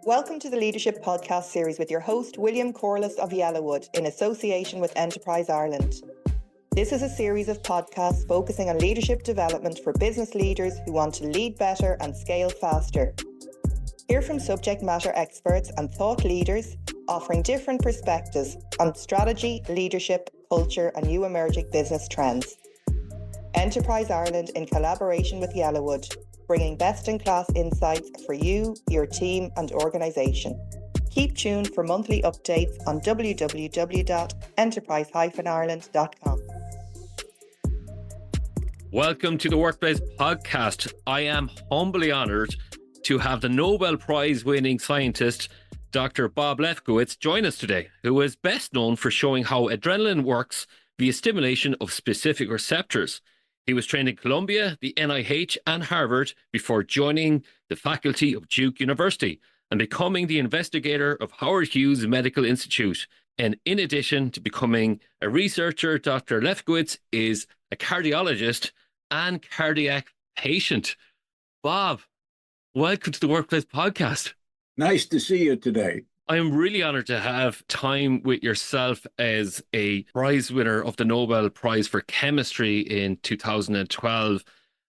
Welcome to the Leadership Podcast series with your host, William Corless of Yellowwood, in association with Enterprise Ireland. This is a series of podcasts focusing on leadership development for business leaders who want to lead better and scale faster. Hear from subject matter experts and thought leaders offering different perspectives on strategy, leadership, culture, and new emerging business trends. Enterprise Ireland, in collaboration with Yellowwood, bringing best-in-class insights for you, your team, and organisation. Keep tuned for monthly updates on www.enterprise-ireland.com. Welcome to the Workplace Podcast. I am humbly honoured to have the Nobel Prize winning scientist, Dr. Bob Lefkowitz, join us today, who is best known for showing how adrenaline works via stimulation of specific receptors. He was trained in Columbia, the NIH, and Harvard before joining the faculty of Duke University and becoming the investigator of Howard Hughes Medical Institute. And in addition to becoming a researcher, Dr. Lefkowitz is a cardiologist and cardiac patient. Bob, welcome to the Workplace Podcast. Nice to see you today. I'm really honored to have time with yourself as a prize winner of the Nobel Prize for Chemistry in 2012.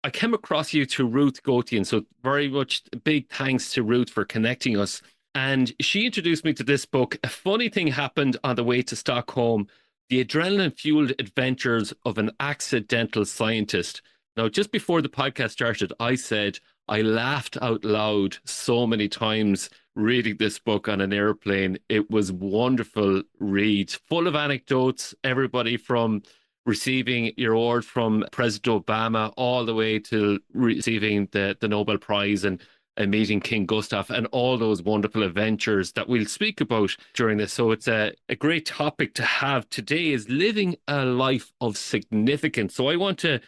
I came across you through Ruth Gauthier, so very much big thanks to Ruth for connecting us. And she introduced me to this book. A funny thing happened on the way to Stockholm: The Adrenaline-Fueled Adventures of an Accidental Scientist. Now, just before the podcast started, I said I laughed out loud so many times reading this book on an airplane. It was wonderful read, full of anecdotes, everybody from receiving your award from President Obama all the way to receiving the Nobel Prize and meeting King Gustav and all those wonderful adventures that we'll speak about during this. So it's a great topic to have today, is living a life of significance. So I want to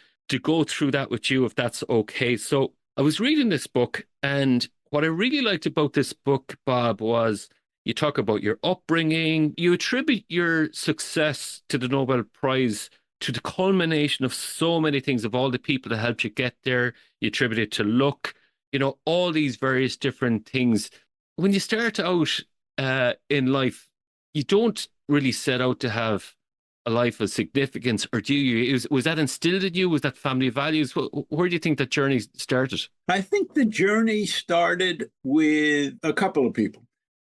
go through that with you, if that's okay. So I was reading this book, and what I really liked about this book, Bob, was you talk about your upbringing. You attribute your success to the Nobel Prize to the culmination of so many things, of all the people that helped you get there. You attribute it to luck, all these various different things. When you start out in life, you don't really set out to have a life of significance, or do you? Was that instilled in you? Was that family values? Where do you think that journey started? I think the journey started with a couple of people.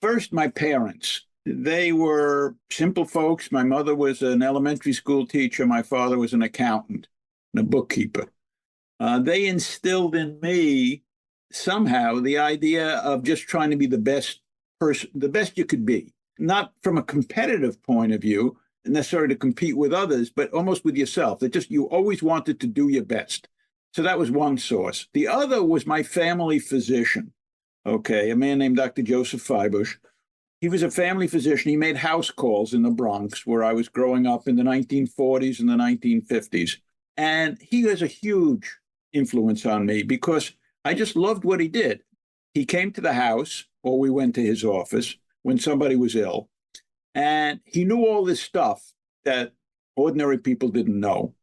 First, my parents. They were simple folks. My mother was an elementary school teacher. My father was an accountant and a bookkeeper. They instilled in me somehow the idea of just trying to be the best person, the best you could be, not from a competitive point of view, necessarily to compete with others, but almost with yourself. That just, you always wanted to do your best. So that was one source. The other was my family physician, a man named Dr. Joseph Feibush. He was a family physician. He made house calls in the Bronx, where I was growing up in the 1940s and the 1950s. And he has a huge influence on me because I just loved what he did. He came to the house, or we went to his office when somebody was ill. And he knew all this stuff that ordinary people didn't know.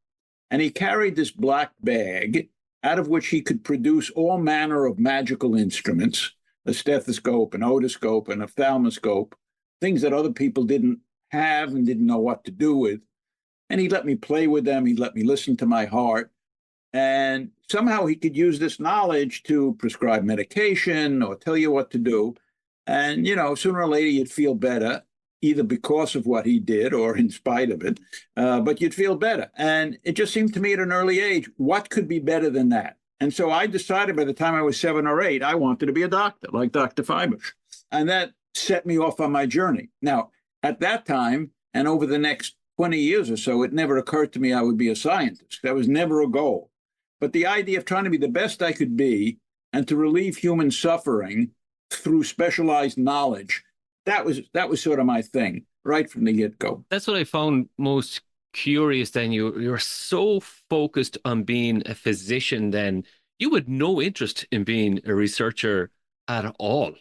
And he carried this black bag out of which he could produce all manner of magical instruments, a stethoscope, an otoscope, an ophthalmoscope, things that other people didn't have and didn't know what to do with. And he'd let me play with them. He'd let me listen to my heart. And somehow he could use this knowledge to prescribe medication or tell you what to do. And, sooner or later you'd feel better, either because of what he did or in spite of it, but you'd feel better. And it just seemed to me at an early age, what could be better than that? And so I decided by the time I was 7 or 8, I wanted to be a doctor, like Dr. Feibush. And that set me off on my journey. Now, at that time, and over the next 20 years or so, it never occurred to me I would be a scientist. That was never a goal. But the idea of trying to be the best I could be and to relieve human suffering through specialized knowledge, that was sort of my thing right from the get-go. That's what I found most curious then. You're so focused on being a physician then. You had no interest in being a researcher at all.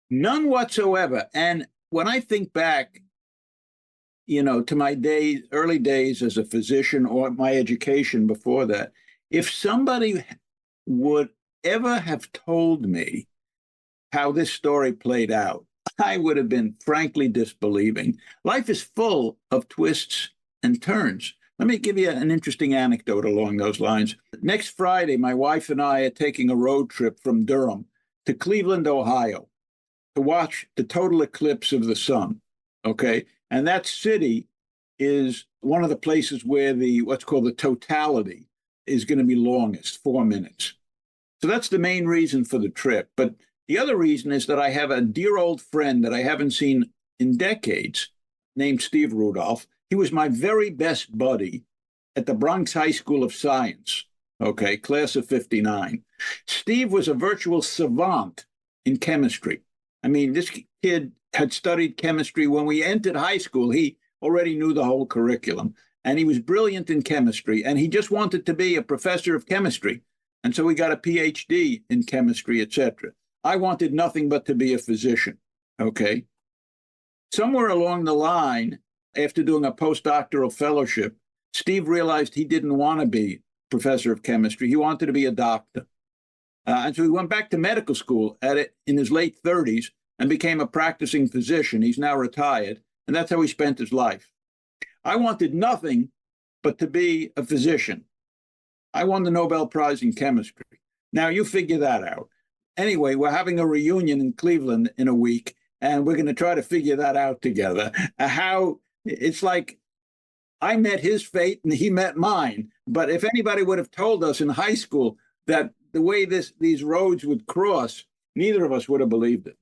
None whatsoever. And when I think back, to my early days as a physician or my education before that, If somebody would ever have told me how this story played out, I would have been frankly disbelieving. Life is full of twists and turns. Let me give you an interesting anecdote along those lines. Next Friday, my wife and I are taking a road trip from Durham to Cleveland, Ohio, to watch the total eclipse of the sun. Okay. And that city is one of the places where what's called the totality is going to be longest, 4 minutes. So that's the main reason for the trip. But the other reason is that I have a dear old friend that I haven't seen in decades named Steve Rudolph. He was my very best buddy at the Bronx High School of Science, okay, class of 59. Steve was a virtual savant in chemistry. I mean, this kid had studied chemistry. When we entered high school, he already knew the whole curriculum, and he was brilliant in chemistry, and he just wanted to be a professor of chemistry. And so he got a PhD in chemistry, etc. I wanted nothing but to be a physician, okay? Somewhere along the line, after doing a postdoctoral fellowship, Steve realized he didn't want to be professor of chemistry. He wanted to be a doctor. And so he went back to medical school in his late 30s and became a practicing physician. He's now retired, and that's how he spent his life. I wanted nothing but to be a physician. I won the Nobel Prize in chemistry. Now, you figure that out. Anyway, we're having a reunion in Cleveland in a week, and we're going to try to figure that out together. How it's like I met his fate and he met mine. But if anybody would have told us in high school that the way these roads would cross, neither of us would have believed it.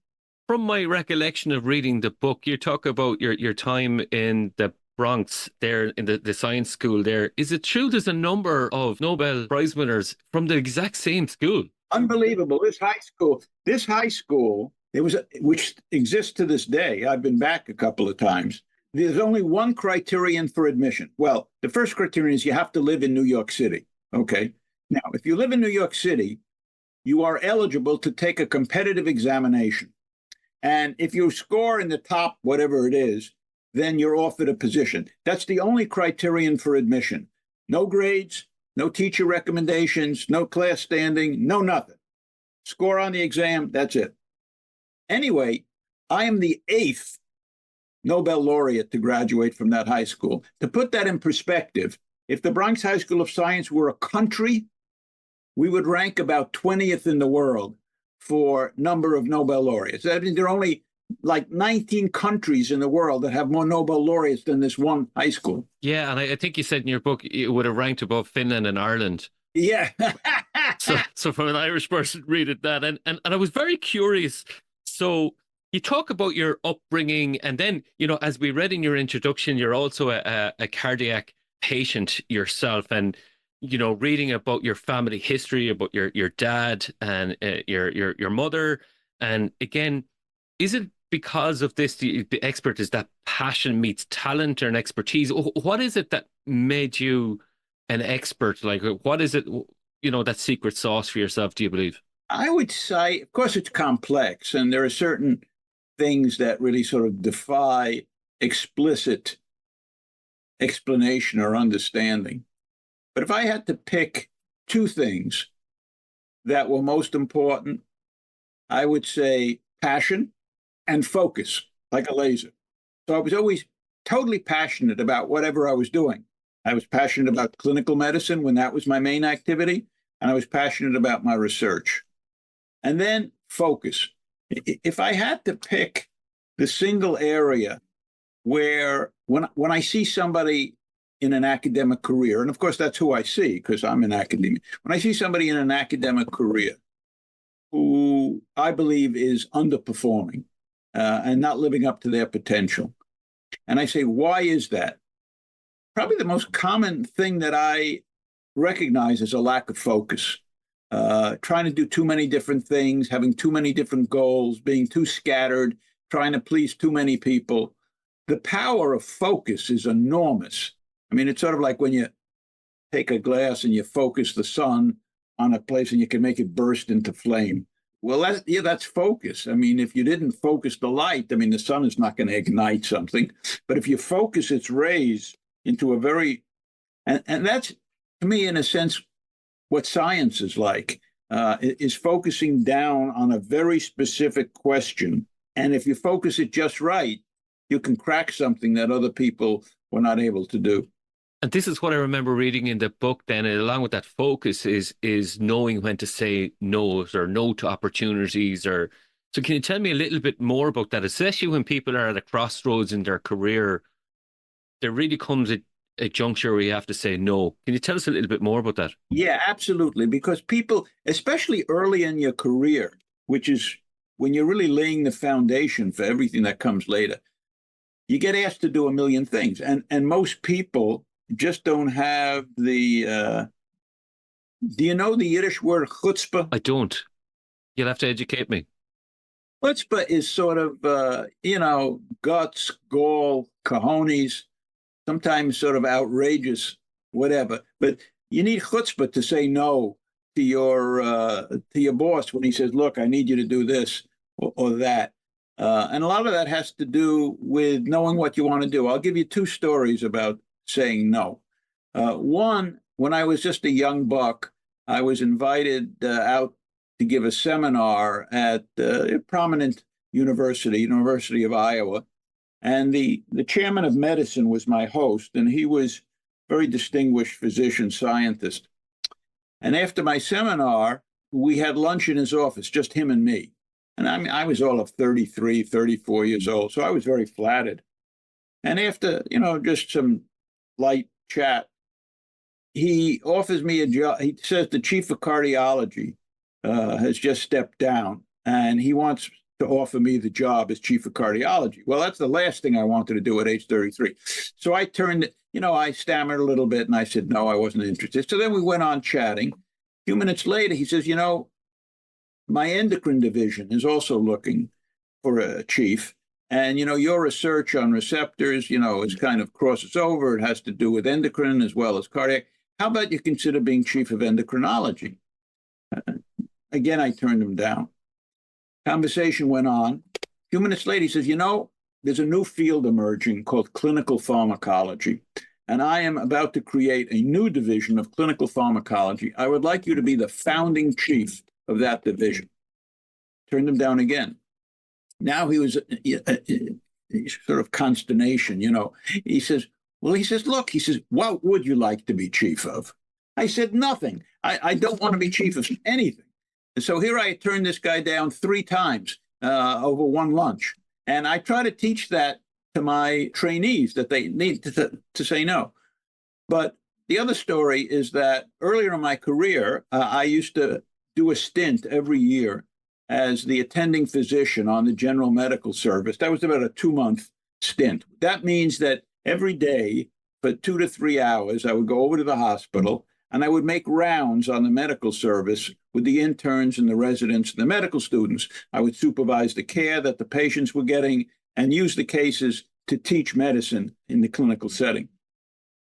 From my recollection of reading the book, you talk about your time in the Bronx there in the science school there. Is it true there's a number of Nobel Prize winners from the exact same school? Unbelievable. This high school, which exists to this day. I've been back a couple of times. There's only one criterion for admission. Well, the first criterion is you have to live in New York City. Okay. Now, if you live in New York City, you are eligible to take a competitive examination. And if you score in the top, whatever it is, then you're offered a position. That's the only criterion for admission. No grades, no teacher recommendations, no class standing, no nothing. Score on the exam, that's it. Anyway, I am the 8th Nobel laureate to graduate from that high school. To put that in perspective, if the Bronx High School of Science were a country, we would rank about 20th in the world for number of Nobel laureates. I mean, there are only like 19 countries in the world that have more Nobel laureates than this one high school. Yeah, and I think you said in your book it would have ranked above Finland and Ireland. Yeah. so from an Irish person reading that, and I was very curious. So you talk about your upbringing, and then, as we read in your introduction, you're also a cardiac patient yourself, and reading about your family history, about your dad and your mother, and again, is it because of this the expert is that passion meets talent or an expertise? What is it that made you an expert? Like, what is it? That secret sauce for yourself? Do you believe? I would say, of course, it's complex, and there are certain things that really sort of defy explicit explanation or understanding. But if I had to pick two things that were most important, I would say passion and focus, like a laser. So I was always totally passionate about whatever I was doing. I was passionate about clinical medicine when that was my main activity, and I was passionate about my research. And then focus. If I had to pick the single area where when I see somebody in an academic career, and of course that's who I see because I'm in academia, when I see somebody in an academic career who I believe is underperforming and not living up to their potential, and I say, why is that? Probably the most common thing that I recognize is a lack of focus. Trying to do too many different things, having too many different goals, being too scattered, trying to please too many people. The power of focus is enormous. I mean, it's sort of like when you take a glass and you focus the sun on a place and you can make it burst into flame. Well, that's focus. I mean, if you didn't focus the light, I mean, the sun is not going to ignite something. But if you focus its rays into a very, and that's, to me, in a sense, what science is like, is focusing down on a very specific question. And if you focus it just right, you can crack something that other people were not able to do. And this is what I remember reading in the book then, and along with that focus is knowing when to say no or no to opportunities. Or so can you tell me a little bit more about that, especially when people are at a crossroads in their career? There really comes a juncture where you have to say no. Can you tell us a little bit more about that? Yeah, absolutely. Because people, especially early in your career, which is when you're really laying the foundation for everything that comes later, you get asked to do a million things. And most people just don't have the, do you know the Yiddish word chutzpah? I don't. You'll have to educate me. Chutzpah is sort of, guts, gall, cojones, sometimes sort of outrageous, whatever. But you need chutzpah to say no to your boss when he says, look, I need you to do this or that. And a lot of that has to do with knowing what you want to do. I'll give you two stories about saying no. One, when I was just a young buck, I was invited out to give a seminar at a prominent University of Iowa. And the chairman of medicine was my host, and he was a very distinguished physician scientist. And after my seminar, we had lunch in his office, just him and me. And I was all of 33, 34 years old, so I was very flattered. And after, just some light chat, he offers me a job. He says the chief of cardiology has just stepped down, and he wants to offer me the job as chief of cardiology. Well, that's the last thing I wanted to do at age 33. So I I stammered a little bit, and I said, no, I wasn't interested. So then we went on chatting. A few minutes later, he says, my endocrine division is also looking for a chief. And, your research on receptors, is kind of crosses over. It has to do with endocrine as well as cardiac. How about you consider being chief of endocrinology? Again, I turned him down. Conversation went on. A few minutes later, he says, there's a new field emerging called clinical pharmacology. And I am about to create a new division of clinical pharmacology. I would like you to be the founding chief of that division. Turned him down again. Now he was sort of consternation, He says, look, what would you like to be chief of? I said, nothing. I don't want to be chief of anything. And so here I turned this guy down 3 times over one lunch. And I try to teach that to my trainees, that they need to say no. But the other story is that earlier in my career, I used to do a stint every year as the attending physician on the general medical service. That was about a 2-month stint. That means that every day for 2 to 3 hours, I would go over to the hospital and I would make rounds on the medical service with the interns and the residents and the medical students. I would supervise the care that the patients were getting and use the cases to teach medicine in the clinical setting.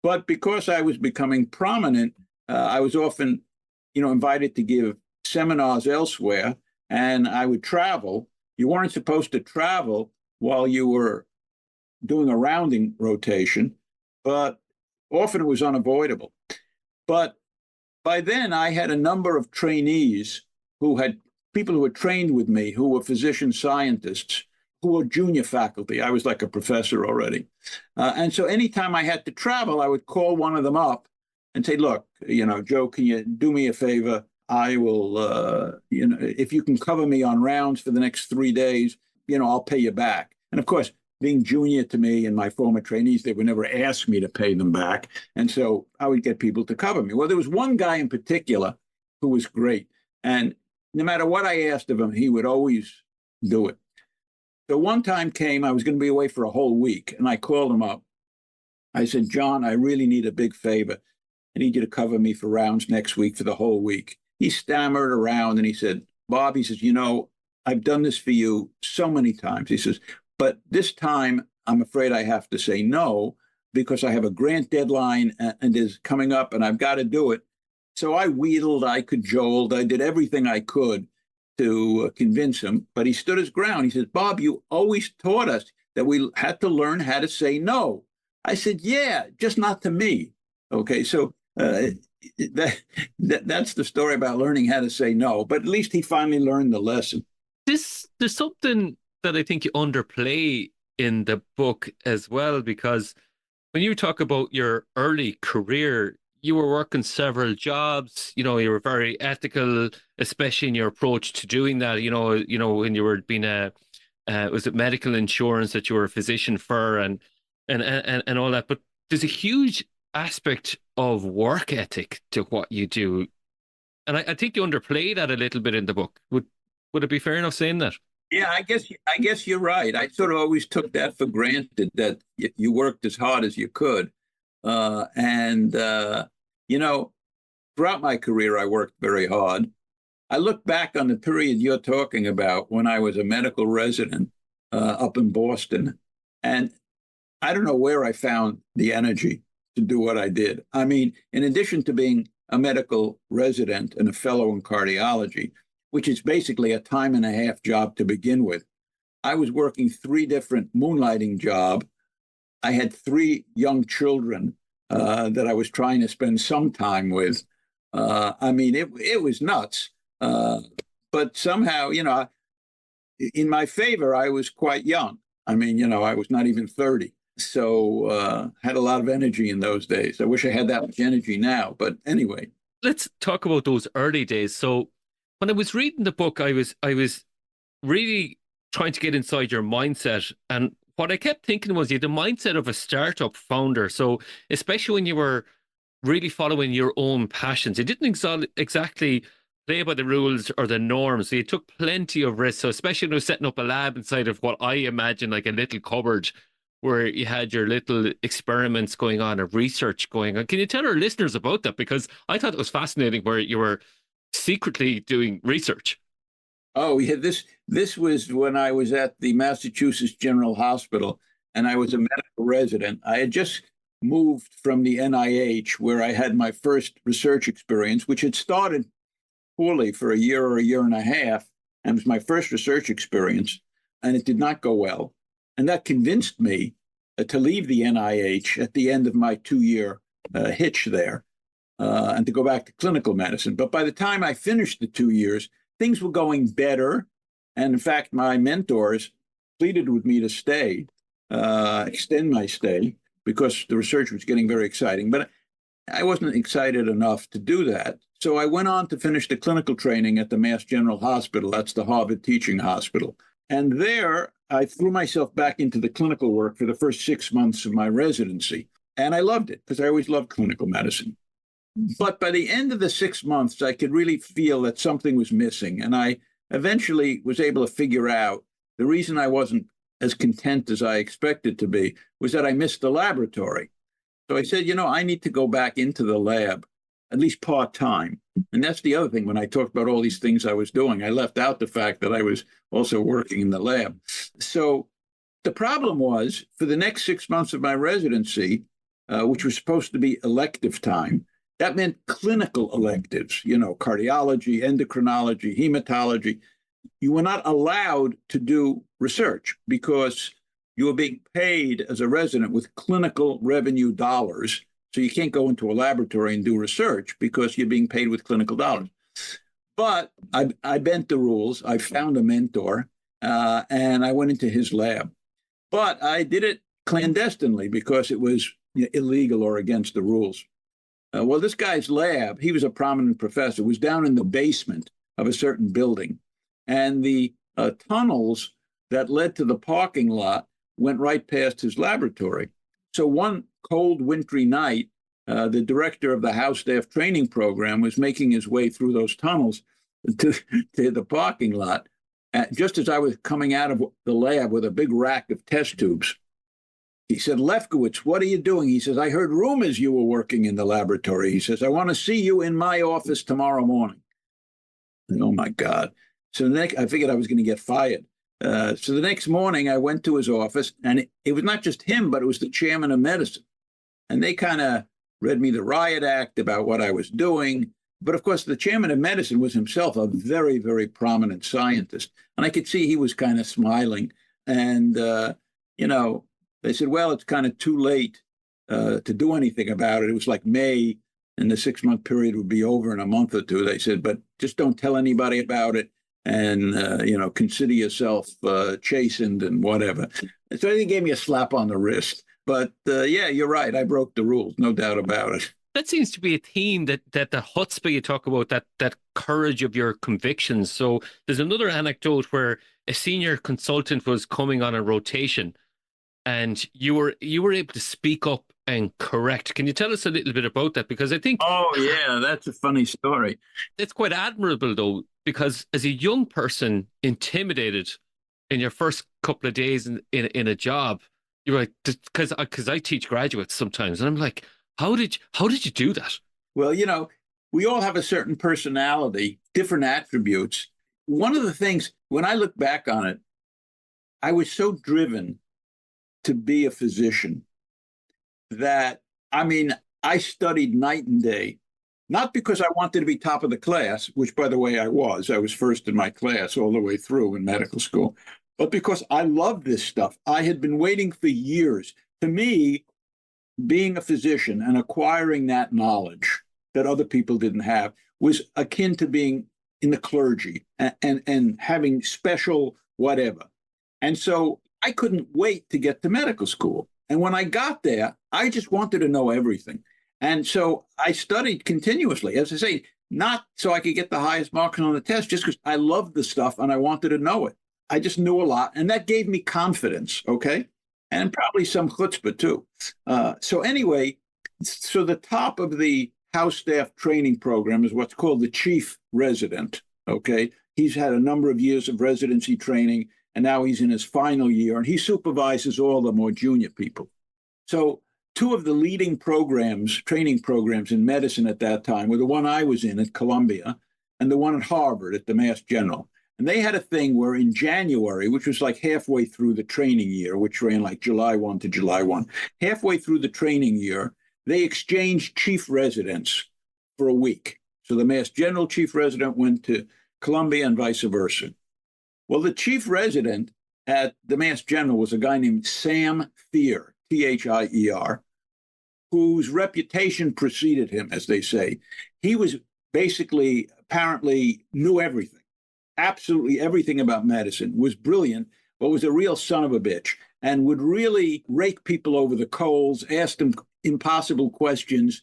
But because I was becoming prominent, I was often, invited to give seminars elsewhere, and I would travel. You weren't supposed to travel while you were doing a rounding rotation, but often it was unavoidable. But by then, I had a number of trainees people who had trained with me, who were physician scientists, who were junior faculty. I was like a professor already. And so anytime I had to travel, I would call one of them up and say, look, Joe, can you do me a favor? I will, if you can cover me on rounds for the next 3 days, I'll pay you back. And of course, being junior to me and my former trainees, they would never ask me to pay them back. And so I would get people to cover me. Well, there was one guy in particular who was great. And no matter what I asked of him, he would always do it. So one time came, I was going to be away for a whole week. And I called him up. I said, John, I really need a big favor. I need you to cover me for rounds next week for the whole week. He stammered around and he said, Bob, he says, I've done this for you so many times. He says, but this time I'm afraid I have to say no because I have a grant deadline and is coming up and I've got to do it. So I wheedled, I cajoled, I did everything I could to convince him, but he stood his ground. He says, Bob, you always taught us that we had to learn how to say no. I said, yeah, just not to me. Okay, so That's the story about learning how to say no. But at least he finally learned the lesson. There's something that I think you underplay in the book as well, because when you talk about your early career, you were working several jobs. You were very ethical, especially in your approach to doing that. When you were being was it medical insurance that you were a physician for, and all that. But there's a huge aspect of work ethic to what you do, and I think you underplay that a little bit in the book. Would it be fair enough saying that? Yeah, I guess you're right. I sort of always took that for granted that you worked as hard as you could, and throughout my career, I worked very hard. I look back on the period you're talking about when I was a medical resident up in Boston, and I don't know where I found the energy to do what I did. I mean, in addition to being a medical resident and a fellow in cardiology, which is basically a time and a half job to begin with, I was working 3 different moonlighting jobs. I had 3 young children that I was trying to spend some time with. I mean, it was nuts. But somehow, in my favor, I was quite young. I mean, I was not even 30. So had a lot of energy in those days. I wish I had that much energy now. But anyway. Let's talk about those early days. So when I was reading the book, I was really trying to get inside your mindset. And what I kept thinking was you had the mindset of a startup founder. So especially when you were really following your own passions, you didn't exactly play by the rules or the norms. So you took plenty of risks. So especially when I was setting up a lab inside of what I imagine like a little cupboard where you had your little experiments going on or research going on. Can you tell our listeners about that? Because I thought it was fascinating where you were secretly doing research. Oh, yeah, this was when I was at the Massachusetts General Hospital and I was a medical resident. I had just moved from the NIH where I had my first research experience, which had started poorly for a year or a year and a half, and it was my first research experience, and it did not go well. And that convinced me to leave the NIH at the end of my 2-year hitch there and to go back to clinical medicine. But by the time I finished the 2 years, things were going better. And in fact, my mentors pleaded with me to stay, extend my stay, because the research was getting very exciting. But I wasn't excited enough to do that. So I went on to finish the clinical training at the Mass General Hospital. That's the Harvard Teaching Hospital. And there, I threw myself back into the clinical work for the first 6 months of my residency. And I loved it because I always loved clinical medicine. But by the end of the 6 months, I could really feel that something was missing. And I eventually was able to figure out the reason I wasn't as content as I expected to be was that I missed the laboratory. So I said, I need to go back into the lab, at least part-time. And that's the other thing. When I talked about all these things I was doing, I left out the fact that I was also working in the lab. So the problem was, for the next 6 months of my residency, which was supposed to be elective time, that meant clinical electives, cardiology, endocrinology, hematology. You were not allowed to do research because you were being paid as a resident with clinical revenue dollars. So you can't go into a laboratory and do research because you're being paid with clinical dollars. But I bent the rules. I found a mentor, and I went into his lab. But I did it clandestinely because it was illegal or against the rules. Well, this guy's lab, he was a prominent professor, was down in the basement of a certain building. And the tunnels that led to the parking lot went right past his laboratory. So one cold, wintry night, the director of the house staff training program was making his way through those tunnels to the parking lot, just as I was coming out of the lab with a big rack of test tubes. He said, "Lefkowitz, what are you doing?" He says, "I heard rumors you were working in the laboratory." He says, "I want to see you in my office tomorrow morning." And, oh, my God. So I figured I was going to get fired. So the next morning, I went to his office, and it was not just him, but it was the chairman of medicine. And they kind of read me the riot act about what I was doing. But of course, the chairman of medicine was himself a very, very prominent scientist. And I could see he was kind of smiling. And, they said, "Well, it's kind of too late to do anything about it." It was like May. and the 6-month period would be over in a month or two. They said, but just don't tell anybody about it, and consider yourself chastened and whatever. So they gave me a slap on the wrist. But yeah, you're right. I broke the rules, no doubt about it. That seems to be a theme, that the chutzpah you talk about, that courage of your convictions. So there's another anecdote where a senior consultant was coming on a rotation, and you were able to speak up and correct. Can you tell us a little bit about that? Because I think, oh yeah, that's a funny story. It's quite admirable though, because as a young person, intimidated in your first couple of days in a job, you're like, because I teach graduates sometimes, and I'm like, how did you do that? Well, we all have a certain personality, different attributes. One of the things, when I look back on it, I was so driven to be a physician that, I studied night and day, not because I wanted to be top of the class, which, by the way, I was first in my class all the way through in medical school, but because I loved this stuff. I had been waiting for years. To me, being a physician and acquiring that knowledge that other people didn't have was akin to being in the clergy and having special whatever. And so I couldn't wait to get to medical school. And when I got there, I just wanted to know everything. And so I studied continuously, as I say, not so I could get the highest marks on the test, just because I loved the stuff and I wanted to know it. I just knew a lot, and that gave me confidence, okay? And probably some chutzpah too. So anyway, so the top of the house staff training program is what's called the chief resident, okay? He's had a number of years of residency training, and now he's in his final year, and he supervises all the more junior people. So two of the leading training programs in medicine at that time were the one I was in at Columbia and the one at Harvard at the Mass General. And they had a thing where in January, which was like halfway through the training year, which ran like July 1 to July 1, halfway through the training year, they exchanged chief residents for a week. So the Mass General chief resident went to Columbia and vice versa. Well, the chief resident at the Mass General was a guy named Sam Thier, Thier, whose reputation preceded him, as they say. He was basically, apparently, knew everything. Absolutely everything about medicine, was brilliant, but was a real son of a bitch, and would really rake people over the coals, ask them impossible questions,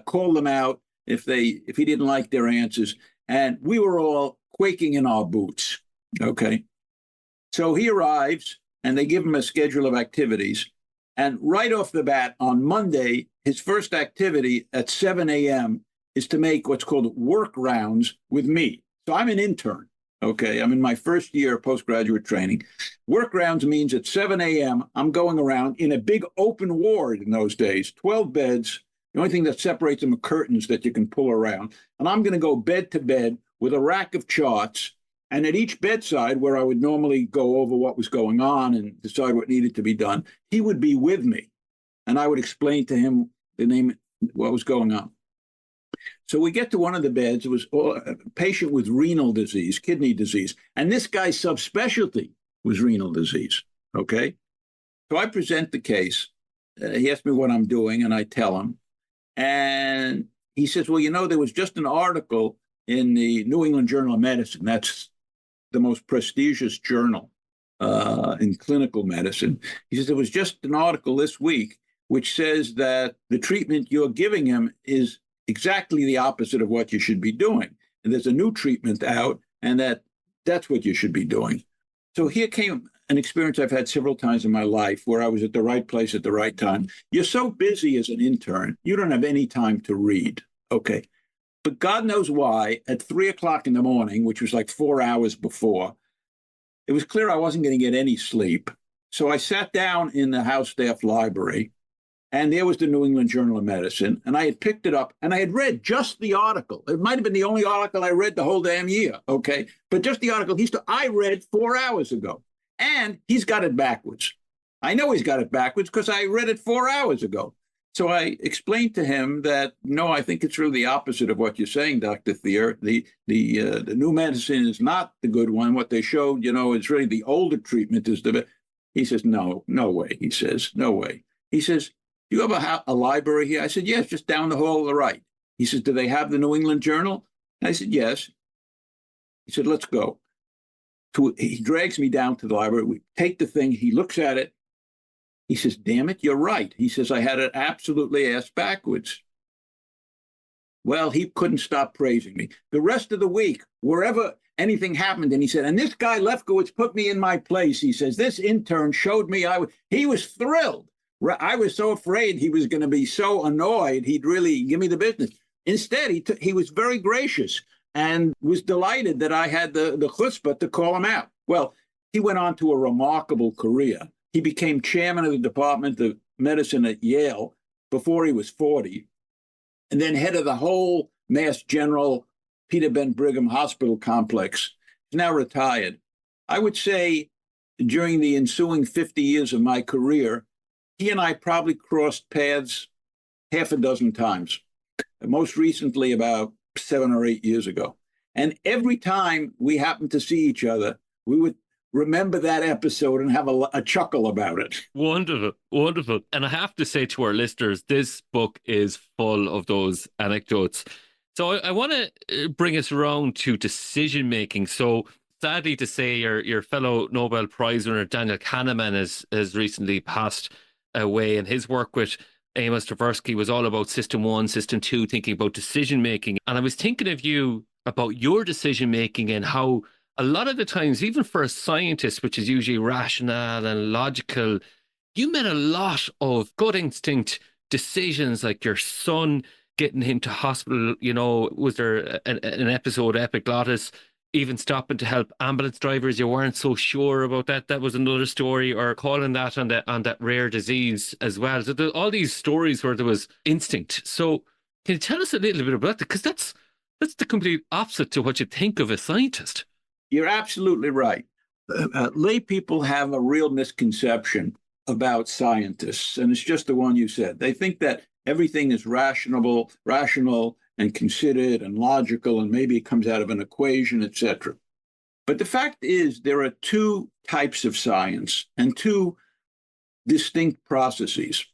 call them out if he didn't like their answers. And we were all quaking in our boots, okay? So he arrives, and they give him a schedule of activities. And right off the bat, on Monday, his first activity at 7 a.m. is to make what's called work rounds with me. So I'm an intern. Okay, I'm in my first year of postgraduate training. Work rounds means at 7 a.m., I'm going around in a big open ward in those days, 12 beds. The only thing that separates them are curtains that you can pull around. And I'm going to go bed to bed with a rack of charts. And at each bedside, where I would normally go over what was going on and decide what needed to be done, he would be with me. And I would explain to him what was going on. So we get to one of the beds. It was a patient with renal disease, kidney disease. And this guy's subspecialty was renal disease, okay? So I present the case. He asks me what I'm doing, and I tell him. And he says, well, there was just an article in the New England Journal of Medicine. That's the most prestigious journal in clinical medicine. He says, there was just an article this week which says that the treatment you're giving him is exactly the opposite of what you should be doing. And there's a new treatment out, and that's what you should be doing. So here came an experience I've had several times in my life where I was at the right place at the right time. You're so busy as an intern, you don't have any time to read. Okay. But God knows why, at 3 o'clock in the morning, which was like 4 hours before, it was clear I wasn't going to get any sleep. So I sat down in the house staff library, and there was the New England Journal of Medicine, and I had picked it up, and I had read just the article. It might have been the only article I read the whole damn year, okay? But just the article I read 4 hours ago, and he's got it backwards. I know he's got it backwards because I read it 4 hours ago. So I explained to him that, no, I think it's really the opposite of what you're saying, Dr. Thier. The new medicine is not the good one. What they showed, is really the older treatment is the best. He says, no way. He says, no way. He says, do you have a library here? I said, yes, just down the hall to the right. He says, do they have the New England Journal? And I said, yes. He said, let's go. So he drags me down to the library. We take the thing. He looks at it. He says, damn it, you're right. He says, I had it absolutely ass backwards. Well, he couldn't stop praising me. The rest of the week, wherever anything happened, and he said, and this guy Lefkowitz put me in my place. He says, this intern showed me he was thrilled. I was so afraid he was going to be so annoyed he'd really give me the business. Instead, he was very gracious and was delighted that I had the chutzpah to call him out. Well, he went on to a remarkable career. He became chairman of the Department of Medicine at Yale before he was 40, and then head of the whole Mass General Peter Ben Brigham Hospital complex. He's now retired. I would say during the ensuing 50 years of my career, he and I probably crossed paths half a dozen times, most recently about 7 or 8 years ago. And every time we happened to see each other, we would remember that episode and have a chuckle about it. Wonderful, wonderful. And I have to say to our listeners, this book is full of those anecdotes. So I want to bring us around to decision making. So sadly to say, your fellow Nobel Prize winner Daniel Kahneman has recently passed away, and his work with Amos Tversky was all about system 1, system 2, thinking about decision making. And I was thinking of you about your decision making and how a lot of the times, even for a scientist, which is usually rational and logical, you made a lot of gut instinct decisions, like your son getting into hospital. You know, was there an episode, epiglottis, even stopping to help ambulance drivers? You weren't so sure about that. That was another story. Or calling that on that rare disease as well. So all these stories where there was instinct. So can you tell us a little bit about that? Because that's the complete opposite to what you think of a scientist. You're absolutely right. Lay people have a real misconception about scientists, and it's just the one you said. They think that everything is rational and considered and logical, and maybe it comes out of an equation, etc. But the fact is, there are two types of science and two distinct processes.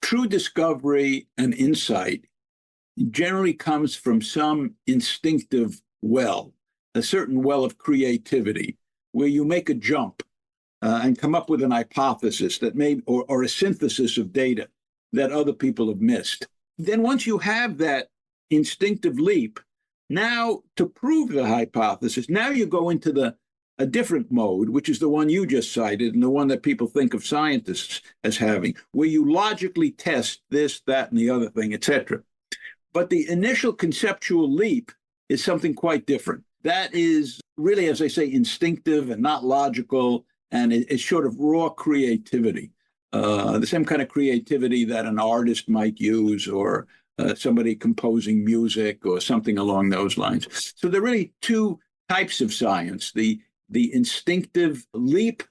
True discovery and insight generally comes from some instinctive well, a certain well of creativity, where you make a jump and come up with an hypothesis that or a synthesis of data that other people have missed. Then once you have that instinctive leap, now to prove the hypothesis, now you go into a different mode, which is the one you just cited and the one that people think of scientists as having, where you logically test this, that, and the other thing, etc. But the initial conceptual leap is something quite different. That is really, as I say, instinctive and not logical, and it's sort of raw creativity, the same kind of creativity that an artist might use, or somebody composing music or something along those lines. So there are really two types of science: the instinctive leap,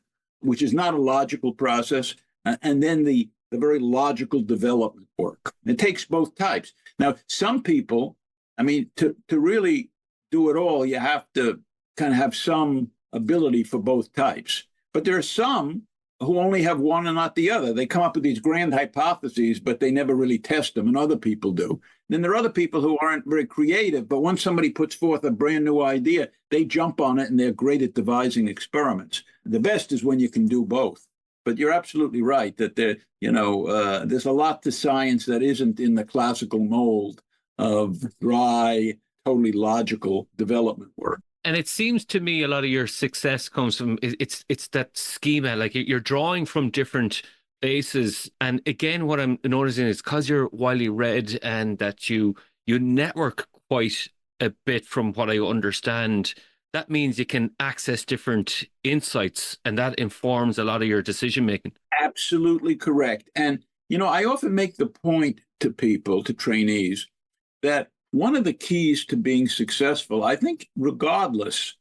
which is not a logical process, and then the very logical development work. It takes both types. Now, some people, I mean, to really do it all, you have to kind of have some ability for both types. But there are some who only have one and not the other. They come up with these grand hypotheses, but they never really test them, and other people do. Then there are other people who aren't very creative, but once somebody puts forth a brand new idea, they jump on it, and they're great at devising experiments. The best is when you can do both. But you're absolutely right that there's a lot to science that isn't in the classical mold of dry, totally logical development work. And it seems to me a lot of your success comes from it's that schema, like you're drawing from different bases. And again, what I'm noticing is because you're widely read and that you network quite a bit, from what I understand, that means you can access different insights, and that informs a lot of your decision making. Absolutely correct. And, I often make the point to people, to trainees, that one of the keys to being successful, I think, regardless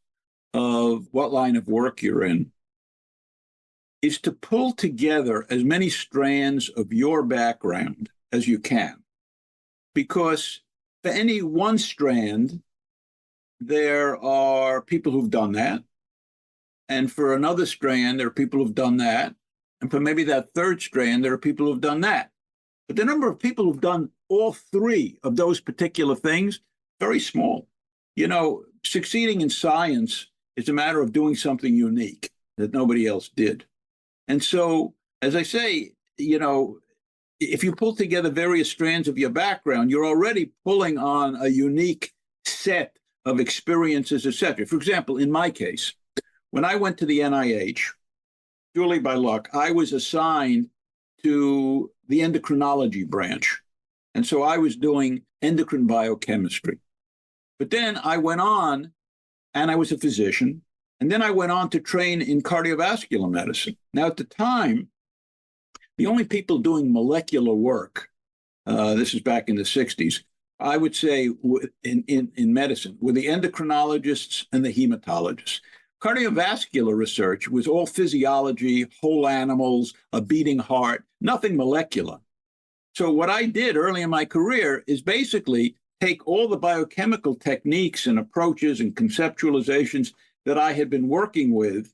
of what line of work you're in, is to pull together as many strands of your background as you can. Because for any one strand, there are people who've done that. And for another strand, there are people who've done that. And for maybe that third strand, there are people who've done that. But the number of people who've done all three of those particular things, very small. Succeeding in science is a matter of doing something unique that nobody else did. And so, as I say, if you pull together various strands of your background, you're already pulling on a unique set of experiences, etc. For example, in my case, when I went to the NIH, purely by luck, I was assigned to the endocrinology branch. And so I was doing endocrine biochemistry. But then I went on, and I was a physician, and then I went on to train in cardiovascular medicine. Now, at the time, the only people doing molecular work, this is back in the 60s, I would say in medicine, were the endocrinologists and the hematologists. Cardiovascular research was all physiology, whole animals, a beating heart, nothing molecular. So what I did early in my career is basically take all the biochemical techniques and approaches and conceptualizations that I had been working with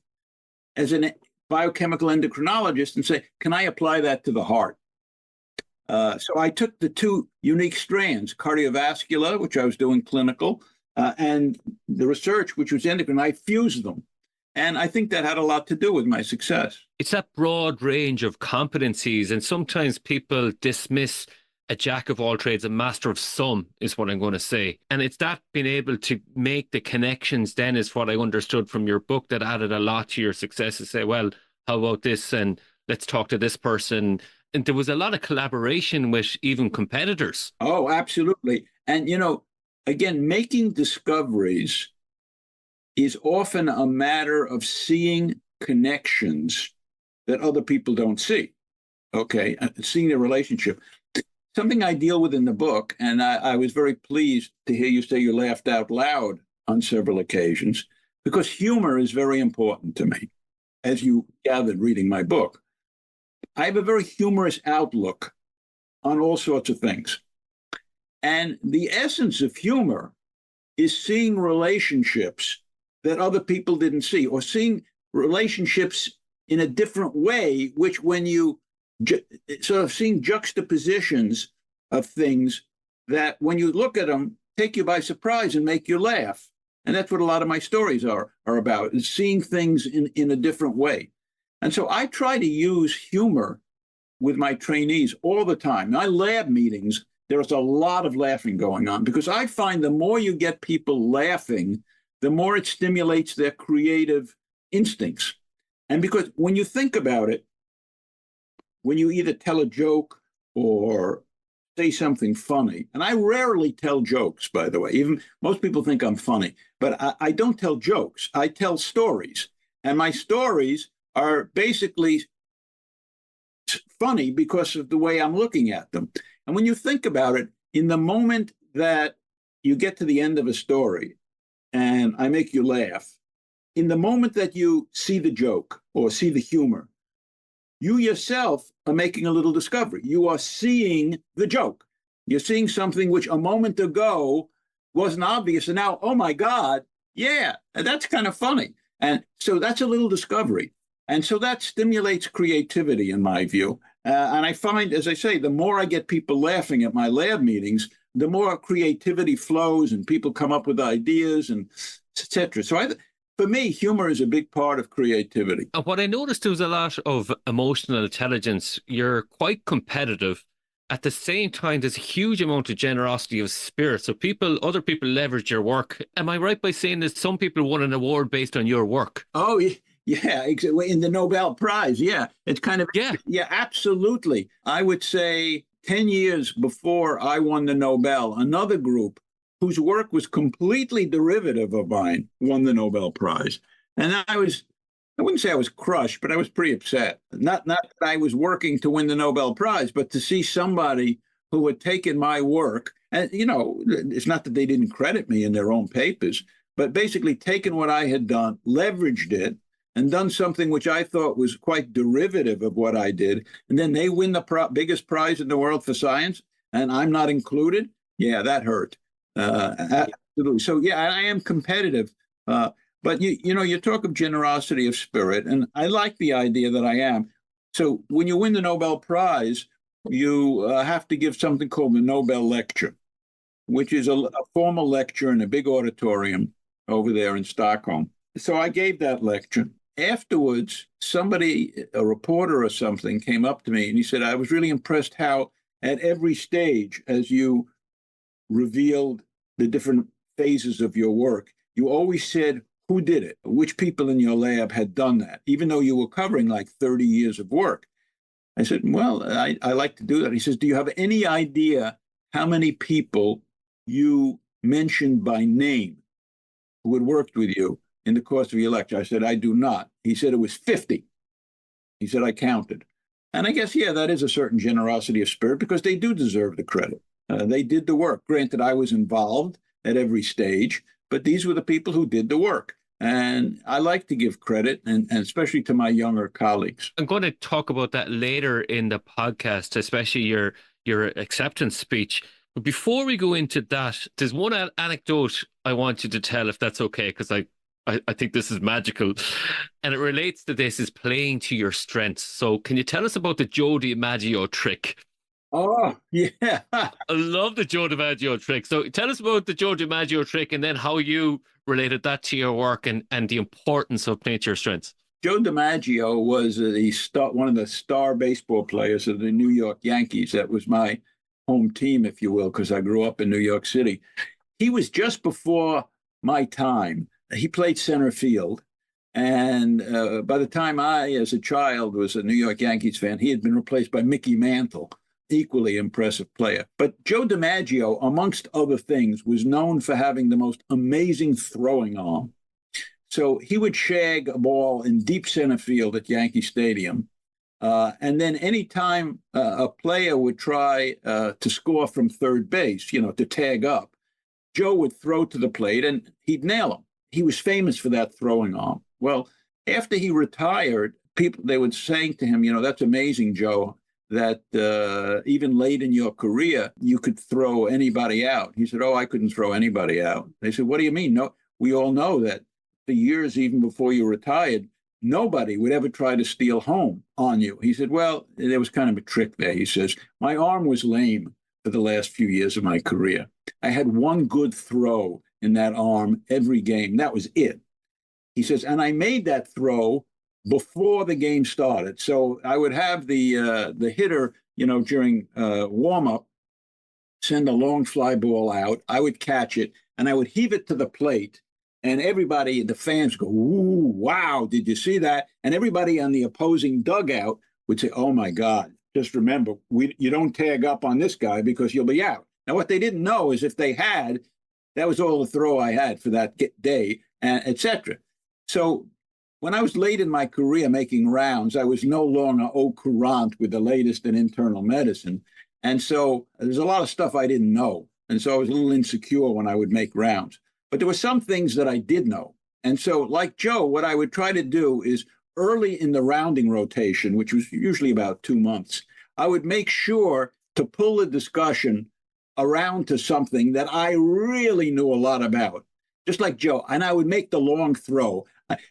as a biochemical endocrinologist and say, can I apply that to the heart? So I took the two unique strands, cardiovascular, which I was doing clinical, and the research, which was endocrine. I fused them. And I think that had a lot to do with my success. It's that broad range of competencies, and sometimes people dismiss a jack of all trades, a master of some, is what I'm going to say. And it's that being able to make the connections then is what I understood from your book that added a lot to your success, to say, well, how about this? And let's talk to this person. And there was a lot of collaboration with even competitors. Oh, absolutely. And, again, making discoveries is often a matter of seeing connections that other people don't see. Okay, seeing the relationship. Something I deal with in the book, and I was very pleased to hear you say you laughed out loud on several occasions, because humor is very important to me, as you gathered reading my book. I have a very humorous outlook on all sorts of things. And the essence of humor is seeing relationships that other people didn't see, or seeing relationships in a different way, which when you sort of seeing juxtapositions of things that when you look at them, take you by surprise and make you laugh. And that's what a lot of my stories are about, is seeing things in a different way. And so I try to use humor with my trainees all the time. In my lab meetings, there's a lot of laughing going on, because I find the more you get people laughing, the more it stimulates their creative instincts. And because when you think about it, when you either tell a joke or say something funny, and I rarely tell jokes, by the way, even most people think I'm funny, but I don't tell jokes. I tell stories. And my stories are basically funny because of the way I'm looking at them. And when you think about it, in the moment that you get to the end of a story and I make you laugh, in the moment that you see the joke or see the humor, you yourself are making a little discovery. You are seeing the joke. You're seeing something which a moment ago wasn't obvious. And now, oh my God, yeah, that's kind of funny. And so that's a little discovery. And so that stimulates creativity, in my view. And I find, as I say, the more I get people laughing at my lab meetings, the more creativity flows and people come up with ideas and et cetera. So for me, humor is a big part of creativity. What I noticed, there was a lot of emotional intelligence. You're quite competitive. At the same time, there's a huge amount of generosity of spirit. So other people leverage your work. Am I right by saying that some people won an award based on your work? Oh, yeah, exactly. In the Nobel Prize. Yeah, it's kind of, yeah, absolutely. I would say 10 years before I won the Nobel, another group whose work was completely derivative of mine won the Nobel Prize. And I wouldn't say I was crushed, but I was pretty upset. Not that I was working to win the Nobel Prize, but to see somebody who had taken my work, and, it's not that they didn't credit me in their own papers, but basically taken what I had done, leveraged it, and done something which I thought was quite derivative of what I did. And then they win the biggest prize in the world for science, and I'm not included. Yeah, that hurt. Absolutely. So, yeah, I am competitive. But, you talk of generosity of spirit, and I like the idea that I am. So when you win the Nobel Prize, you have to give something called the Nobel Lecture, which is a formal lecture in a big auditorium over there in Stockholm. So I gave that lecture. Afterwards, somebody, a reporter or something, came up to me and he said, I was really impressed how at every stage, as you revealed the different phases of your work, you always said who did it, which people in your lab had done that, even though you were covering like 30 years of work. I said, well, I like to do that. He says, do you have any idea how many people you mentioned by name who had worked with you in the course of your lecture? I said, I do not. He said it was 50. He said, I counted. And I guess, yeah, that is a certain generosity of spirit because they do deserve the credit. They did the work. Granted, I was involved at every stage, but these were the people who did the work. And I like to give credit, and especially to my younger colleagues. I'm going to talk about that later in the podcast, especially your acceptance speech. But before we go into that, there's one anecdote I want you to tell, if that's okay, because I think this is magical. And it relates to this, is playing to your strengths. So can you tell us about the Joe DiMaggio trick? Oh, yeah. I love the Joe DiMaggio trick. So tell us about the Joe DiMaggio trick and then how you related that to your work and the importance of playing to your strengths. Joe DiMaggio was one of the star baseball players of the New York Yankees. That was my home team, if you will, because I grew up in New York City. He was just before my time. He played center field. And by the time I, as a child, was a New York Yankees fan, he had been replaced by Mickey Mantle, equally impressive player. But Joe DiMaggio, amongst other things, was known for having the most amazing throwing arm. So he would shag a ball in deep center field at Yankee Stadium. And then anytime a player would try to score from third base, to tag up, Joe would throw to the plate and he'd nail him. He was famous for that throwing arm. Well, after he retired, they would say to him, that's amazing, Joe, that even late in your career, you could throw anybody out. He said, I couldn't throw anybody out. They said, what do you mean? No, we all know that for years, even before you retired, nobody would ever try to steal home on you. He said, well, there was kind of a trick there. He says, my arm was lame for the last few years of my career. I had one good throw in that arm every game. That was it. He says, and I made that throw before the game started. So I would have the hitter, during warm-up, send a long fly ball out. I would catch it, and I would heave it to the plate. And everybody, the fans go, ooh, wow, did you see that? And everybody on the opposing dugout would say, oh, my God, just remember, you don't tag up on this guy because you'll be out. Now, what they didn't know is if they had, that was all the throw I had for that day, et cetera. So when I was late in my career making rounds, I was no longer au courant with the latest in internal medicine. And so there's a lot of stuff I didn't know. And so I was a little insecure when I would make rounds. But there were some things that I did know. And so like Joe, what I would try to do is early in the rounding rotation, which was usually about 2 months, I would make sure to pull the discussion around to something that I really knew a lot about, just like Joe. And I would make the long throw.